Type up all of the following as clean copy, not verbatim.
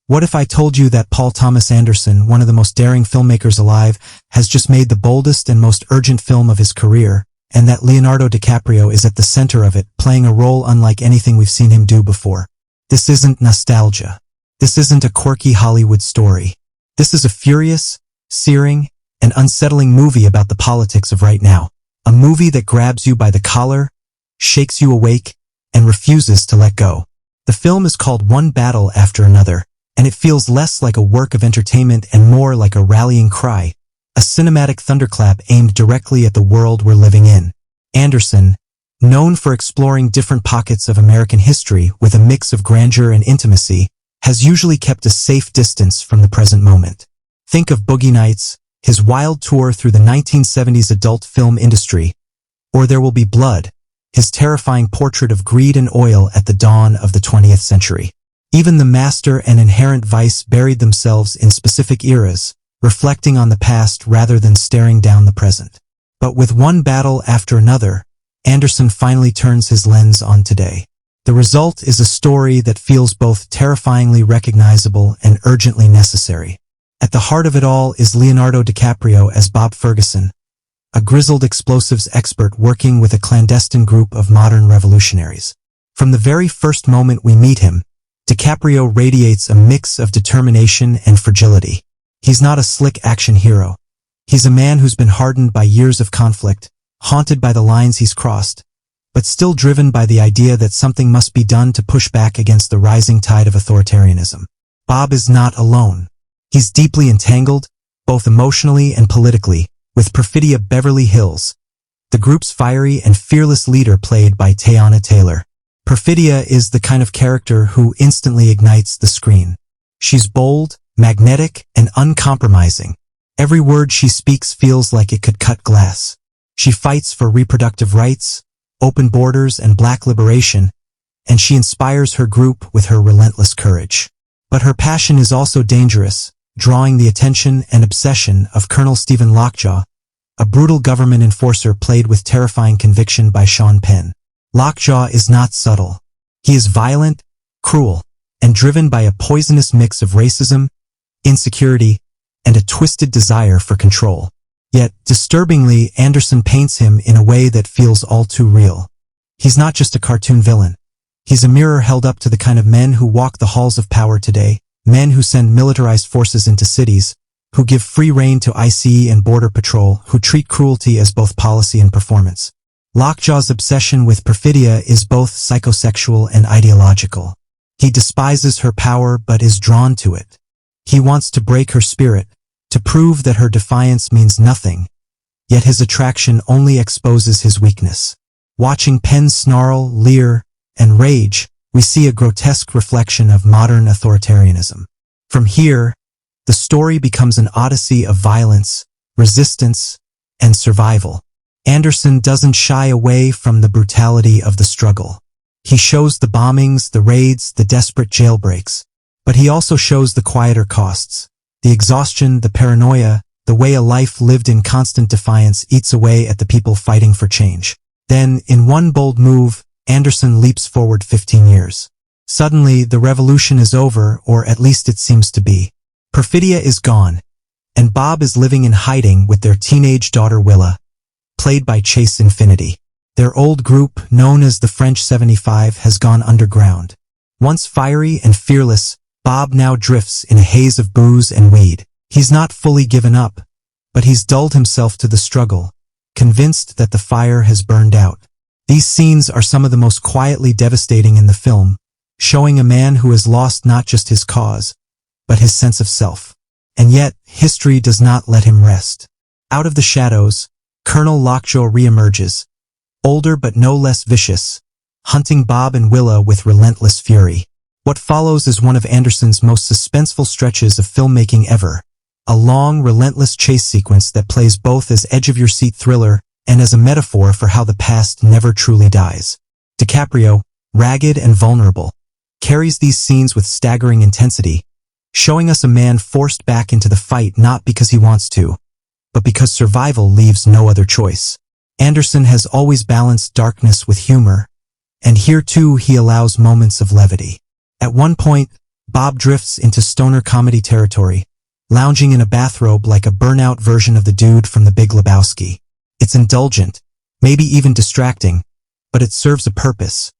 What if I told you that Paul Thomas Anderson, one of the most daring filmmakers alive, has just made the boldest and most urgent film of his career, and that Leonardo DiCaprio is at the center of it, playing a role unlike anything we've seen him do before? This isn't nostalgia. This isn't a quirky Hollywood story. This is a furious, searing, and unsettling movie about the politics of right now. A movie that grabs you by the collar, shakes you awake, and refuses to let go. The film is called One Battle After Another, and it feels less like a work of entertainment and more like a rallying cry, a cinematic thunderclap aimed directly at the world we're living in. Anderson, known for exploring different pockets of American history with a mix of grandeur and intimacy, has usually kept a safe distance from the present moment. Think of Boogie Nights, his wild tour through the 1970s adult film industry, or There Will Be Blood, his terrifying portrait of greed and oil at the dawn of the 20th century. Even The Master and Inherent Vice buried themselves in specific eras, reflecting on the past rather than staring down the present. But with One Battle After Another, Anderson finally turns his lens on today. The result is a story that feels both terrifyingly recognizable and urgently necessary. At the heart of it all is Leonardo DiCaprio as Bob Ferguson, a grizzled explosives expert working with a clandestine group of modern revolutionaries. From the very first moment we meet him, DiCaprio radiates a mix of determination and fragility. He's not a slick action hero. He's a man who's been hardened by years of conflict, haunted by the lines he's crossed, but still driven by the idea that something must be done to push back against the rising tide of authoritarianism. Bob is not alone. He's deeply entangled, both emotionally and politically, with Perfidia Beverly Hills, the group's fiery and fearless leader played by Teyana Taylor. Perfidia is the kind of character who instantly ignites the screen. She's bold, magnetic, and uncompromising. Every word she speaks feels like it could cut glass. She fights for reproductive rights, open borders, and black liberation, and she inspires her group with her relentless courage. But her passion is also dangerous, drawing the attention and obsession of Colonel Stephen Lockjaw, a brutal government enforcer played with terrifying conviction by Sean Penn. Lockjaw is not subtle. He is violent, cruel, and driven by a poisonous mix of racism, insecurity, and a twisted desire for control. Yet, disturbingly, Anderson paints him in a way that feels all too real. He's not just a cartoon villain. He's a mirror held up to the kind of men who walk the halls of power today, men who send militarized forces into cities, who give free rein to ICE and Border Patrol, who treat cruelty as both policy and performance. Lockjaw's obsession with Perfidia is both psychosexual and ideological. He despises her power but is drawn to it. He wants to break her spirit, to prove that her defiance means nothing, yet his attraction only exposes his weakness. Watching Penn snarl, leer, and rage, we see a grotesque reflection of modern authoritarianism. From here, the story becomes an odyssey of violence, resistance, and survival. Anderson doesn't shy away from the brutality of the struggle. He shows the bombings, the raids, the desperate jailbreaks. But he also shows the quieter costs, the exhaustion, the paranoia, the way a life lived in constant defiance eats away at the people fighting for change. Then, in one bold move, Anderson leaps forward 15 years. Suddenly, the revolution is over, or at least it seems to be. Perfidia is gone, and Bob is living in hiding with their teenage daughter Willa, played by Chase Infinity. Their old group, known as the French 75, has gone underground. Once fiery and fearless, Bob now drifts in a haze of booze and weed. He's not fully given up, but he's dulled himself to the struggle, convinced that the fire has burned out. These scenes are some of the most quietly devastating in the film, showing a man who has lost not just his cause, but his sense of self. And yet, history does not let him rest. Out of the shadows, Colonel Lockjaw reemerges, older but no less vicious, hunting Bob and Willa with relentless fury. What follows is one of Anderson's most suspenseful stretches of filmmaking ever, a long, relentless chase sequence that plays both as edge-of-your-seat thriller and as a metaphor for how the past never truly dies. DiCaprio, ragged and vulnerable, carries these scenes with staggering intensity, showing us a man forced back into the fight not because he wants to, but because survival leaves no other choice. Anderson has always balanced darkness with humor, and here too he allows moments of levity. At one point, Bob drifts into stoner comedy territory, lounging in a bathrobe like a burnout version of the dude from The Big Lebowski. It's indulgent, maybe even distracting, but it serves a purpose.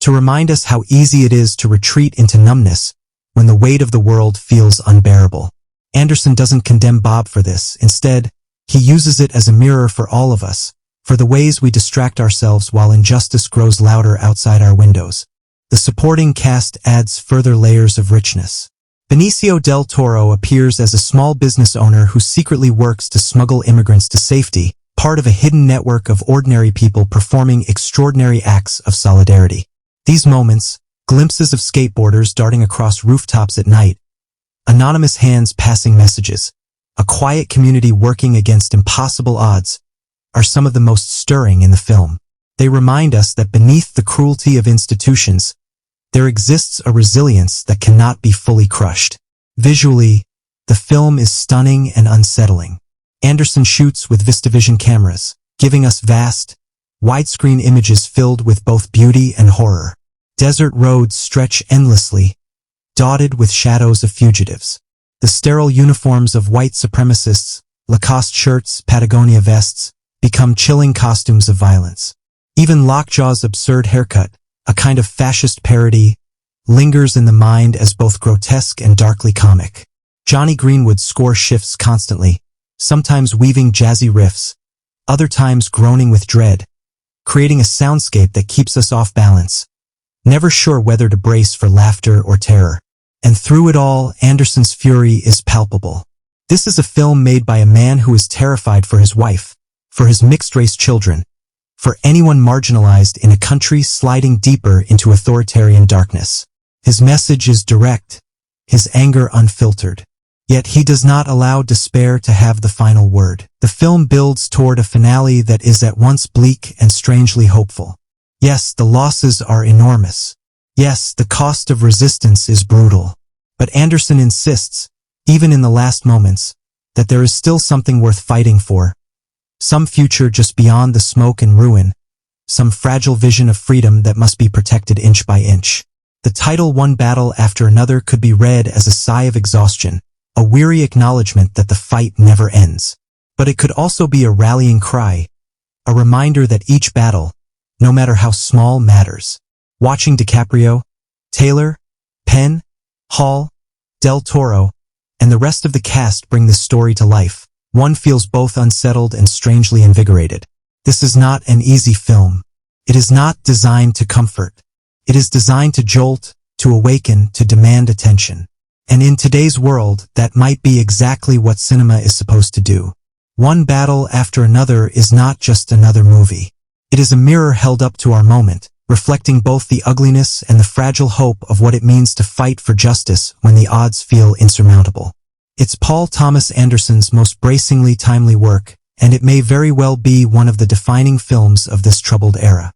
To remind us how easy it is to retreat into numbness when the weight of the world feels unbearable. Anderson doesn't condemn Bob for this. Instead, he uses it as a mirror for all of us, for the ways we distract ourselves while injustice grows louder outside our windows. The supporting cast adds further layers of richness. Benicio del Toro appears as a small business owner who secretly works to smuggle immigrants to safety, part of a hidden network of ordinary people performing extraordinary acts of solidarity. These moments, glimpses of skateboarders darting across rooftops at night, anonymous hands passing messages, a quiet community working against impossible odds, are some of the most stirring in the film. They remind us that beneath the cruelty of institutions, there exists a resilience that cannot be fully crushed. Visually, the film is stunning and unsettling. Anderson shoots with VistaVision cameras, giving us vast, widescreen images filled with both beauty and horror. Desert roads stretch endlessly, dotted with shadows of fugitives. The sterile uniforms of white supremacists, Lacoste shirts, Patagonia vests, become chilling costumes of violence. Even Lockjaw's absurd haircut, a kind of fascist parody, lingers in the mind as both grotesque and darkly comic. Johnny Greenwood's score shifts constantly, sometimes weaving jazzy riffs, other times groaning with dread, creating a soundscape that keeps us off balance, never sure whether to brace for laughter or terror. And through it all, Anderson's fury is palpable. This is a film made by a man who is terrified for his wife, for his mixed-race children, for anyone marginalized in a country sliding deeper into authoritarian darkness. His message is direct, his anger unfiltered. Yet he does not allow despair to have the final word. The film builds toward a finale that is at once bleak and strangely hopeful. Yes, the losses are enormous. Yes, the cost of resistance is brutal. But Anderson insists, even in the last moments, that there is still something worth fighting for. Some future just beyond the smoke and ruin. Some fragile vision of freedom that must be protected inch by inch. The title One Battle After Another could be read as a sigh of exhaustion, a weary acknowledgement that the fight never ends. But it could also be a rallying cry, a reminder that each battle, no matter how small, matters. Watching DiCaprio, Taylor, Penn, Hall, Del Toro, and the rest of the cast bring this story to life, one feels both unsettled and strangely invigorated. This is not an easy film. It is not designed to comfort. It is designed to jolt, to awaken, to demand attention. And in today's world, that might be exactly what cinema is supposed to do. One Battle After Another is not just another movie. It is a mirror held up to our moment, reflecting both the ugliness and the fragile hope of what it means to fight for justice when the odds feel insurmountable. It's Paul Thomas Anderson's most bracingly timely work, and it may very well be one of the defining films of this troubled era.